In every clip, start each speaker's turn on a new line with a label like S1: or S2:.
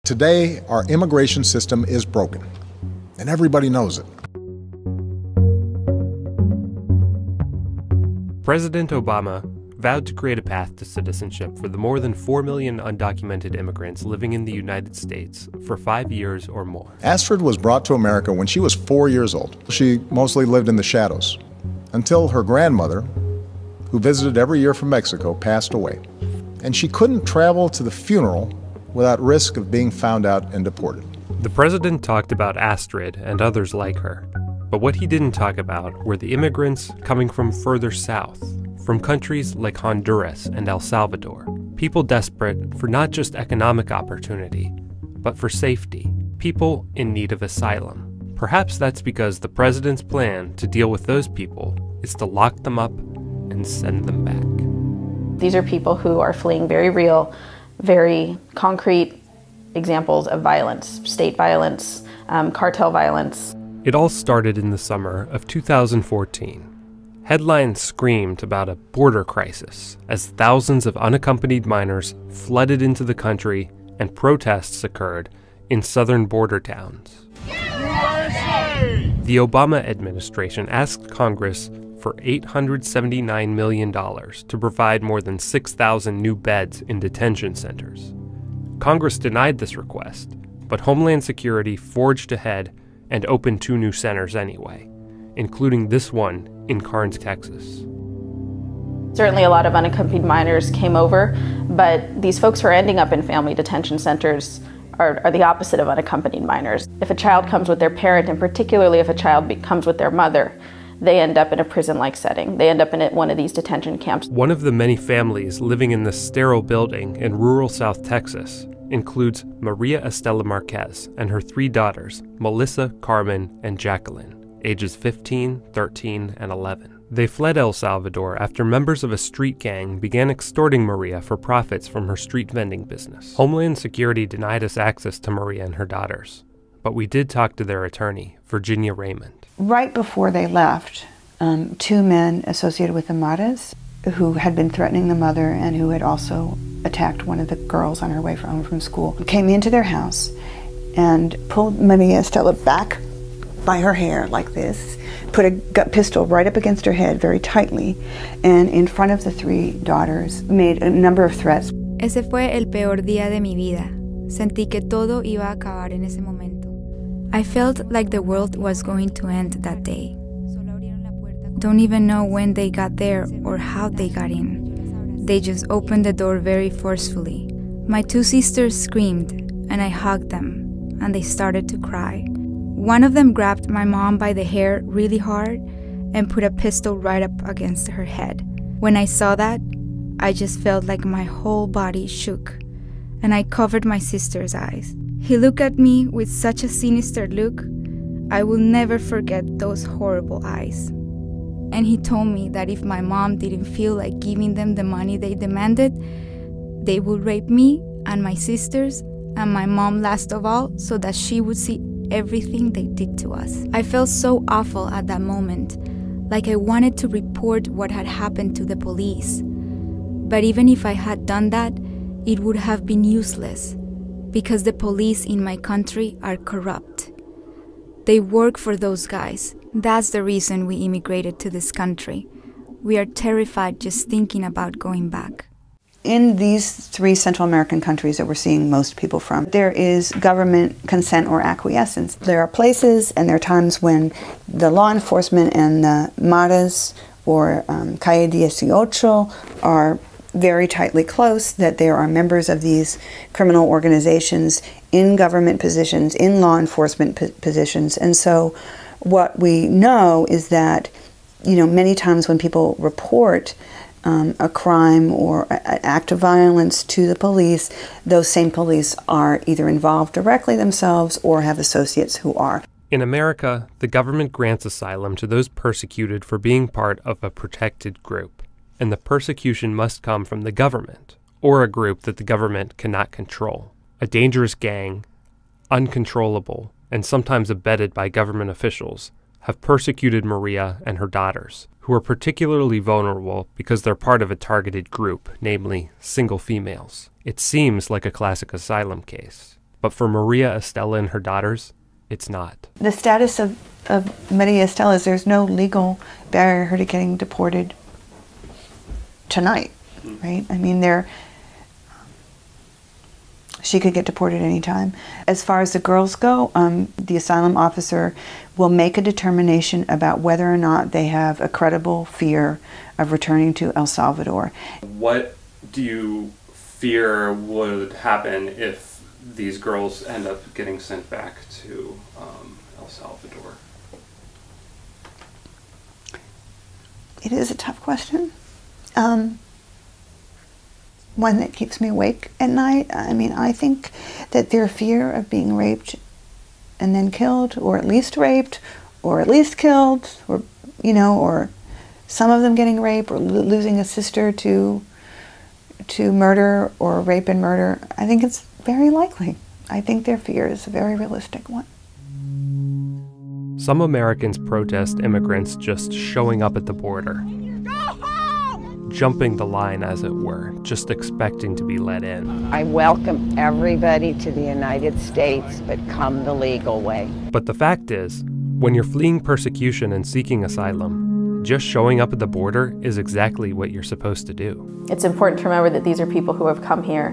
S1: Today, our immigration system is broken, and everybody knows it.
S2: President Obama vowed to create a path to citizenship for the more than 4 million undocumented immigrants living in the United States for 5 years or more.
S1: Astrid was brought to America when she was 4 years old. She mostly lived in the shadows until her grandmother, who visited every year from Mexico, passed away. And she couldn't travel to the funeral without risk of being found out and deported.
S2: The president talked about Astrid and others like her. But what he didn't talk about were the immigrants coming from further south, from countries like Honduras and El Salvador. People desperate for not just economic opportunity, but for safety. People in need of asylum. Perhaps that's because the president's plan to deal with those people is to lock them up and send them back.
S3: These are people who are fleeing very real, very concrete examples of violence, state violence, cartel violence.
S2: It all started in the summer of 2014. Headlines screamed about a border crisis as thousands of unaccompanied minors flooded into the country and protests occurred in southern border towns. USA! The Obama administration asked Congress for $879 million to provide more than 6,000 new beds in detention centers. Congress denied this request, but Homeland Security forged ahead and opened 2 new centers anyway, including this one in Karnes, Texas.
S3: Certainly a lot of unaccompanied minors came over, but these folks who are ending up in family detention centers are the opposite of unaccompanied minors. If a child comes with their parent, and particularly if a child comes with their mother, they end up in a prison-like setting. They end up in one of these detention camps.
S2: One of the many families living in this sterile building in rural South Texas includes Maria Estela Marquez and her 3 daughters, Melissa, Carmen, and Jacqueline, ages 15, 13, and 11. They fled El Salvador after members of a street gang began extorting Maria for profits from her street vending business. Homeland Security denied us access to Maria and her daughters, but we did talk to their attorney, Virginia Raymond.
S4: Right before they left, 2 men associated with the Maras, who had been threatening the mother and who had also attacked one of the girls on her way home from school, came into their house and pulled Maria Estela back by her hair like this, put a pistol right up against her head very tightly, and in front of the 3 daughters made a number of threats.
S5: Ese fue el peor día de mi vida. Sentí que todo iba a acabar en ese momento. I felt like the world was going to end that day. Don't even know when they got there or how they got in. They just opened the door very forcefully. My 2 sisters screamed, and I hugged them, and they started to cry. One of them grabbed my mom by the hair really hard and put a pistol right up against her head. When I saw that, I just felt like my whole body shook, and I covered my sister's eyes. He looked at me with such a sinister look. I will never forget those horrible eyes. And he told me that if my mom didn't feel like giving them the money they demanded, they would rape me and my sisters and my mom last of all, so that she would see everything they did to us. I felt so awful at that moment, like I wanted to report what had happened to the police. But even if I had done that, it would have been useless, because the police in my country are corrupt. They work for those guys. That's the reason we immigrated to this country. We are terrified just thinking about going back.
S4: In these 3 Central American countries that we're seeing most people from, there is government consent or acquiescence. There are places and there are times when the law enforcement and the Maras or Calle 18 are very tightly close, that there are members of these criminal organizations in government positions, in law enforcement positions. And so what we know is that, many times when people report a crime or an act of violence to the police, those same police are either involved directly themselves or have associates who are.
S2: In America, the government grants asylum to those persecuted for being part of a protected group, and the persecution must come from the government, or a group that the government cannot control. A dangerous gang, uncontrollable, and sometimes abetted by government officials, have persecuted Maria and her daughters, who are particularly vulnerable because they're part of a targeted group, namely single females. It seems like a classic asylum case. But for Maria Estela and her daughters, it's not.
S4: The status of Maria Estela is there's no legal barrier to her to getting deported tonight, right? I mean, she could get deported anytime. As far as the girls go, the asylum officer will make a determination about whether or not they have a credible fear of returning to El Salvador.
S2: What do you fear would happen if these girls end up getting sent back to El Salvador?
S4: It is a tough question. One that keeps me awake at night. I mean, I think that their fear of being raped and then killed, or at least raped, or at least killed, or, you know, or some of them getting raped, or losing a sister to murder, or rape and murder, I think it's very likely. I think their fear is a very realistic one.
S2: Some Americans protest immigrants just showing up at the border, jumping the line, as it were, just expecting to be let in.
S6: I welcome everybody to the United States, but come the legal way.
S2: But the fact is, when you're fleeing persecution and seeking asylum, just showing up at the border is exactly what you're supposed to do.
S3: It's important to remember that these are people who have come here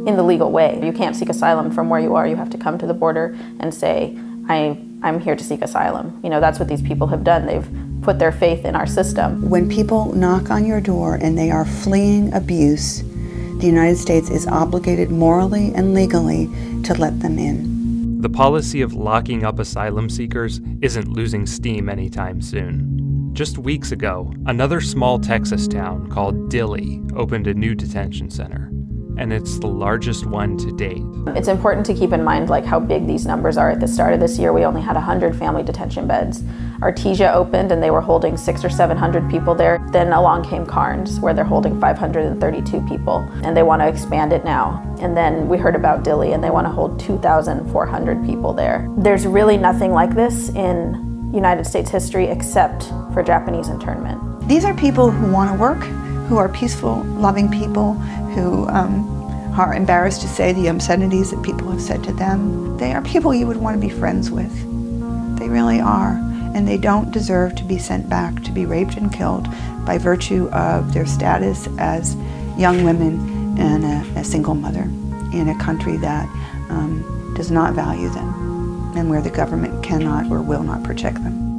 S3: in the legal way. You can't seek asylum from where you are. You have to come to the border and say, I'm here to seek asylum. You know, that's what these people have done. They've put their faith in our system.
S4: When people knock on your door and they are fleeing abuse, the United States is obligated morally and legally to let them in.
S2: The policy of locking up asylum seekers isn't losing steam anytime soon. Just weeks ago, another small Texas town called Dilley opened a new detention center, and it's the largest one to date.
S3: It's important to keep in mind how big these numbers are. At the start of this year, we only had 100 family detention beds. Artesia opened and they were holding 600 or 700 people there. Then along came Carnes, where they're holding 532 people, and they want to expand it now. And then we heard about Dilley, and they want to hold 2,400 people there. There's really nothing like this in United States history except for Japanese internment.
S4: These are people who want to work, who are peaceful, loving people, who are embarrassed to say the obscenities that people have said to them. They are people you would want to be friends with. They really are. And they don't deserve to be sent back to be raped and killed by virtue of their status as young women and a single mother in a country that does not value them and where the government cannot or will not protect them.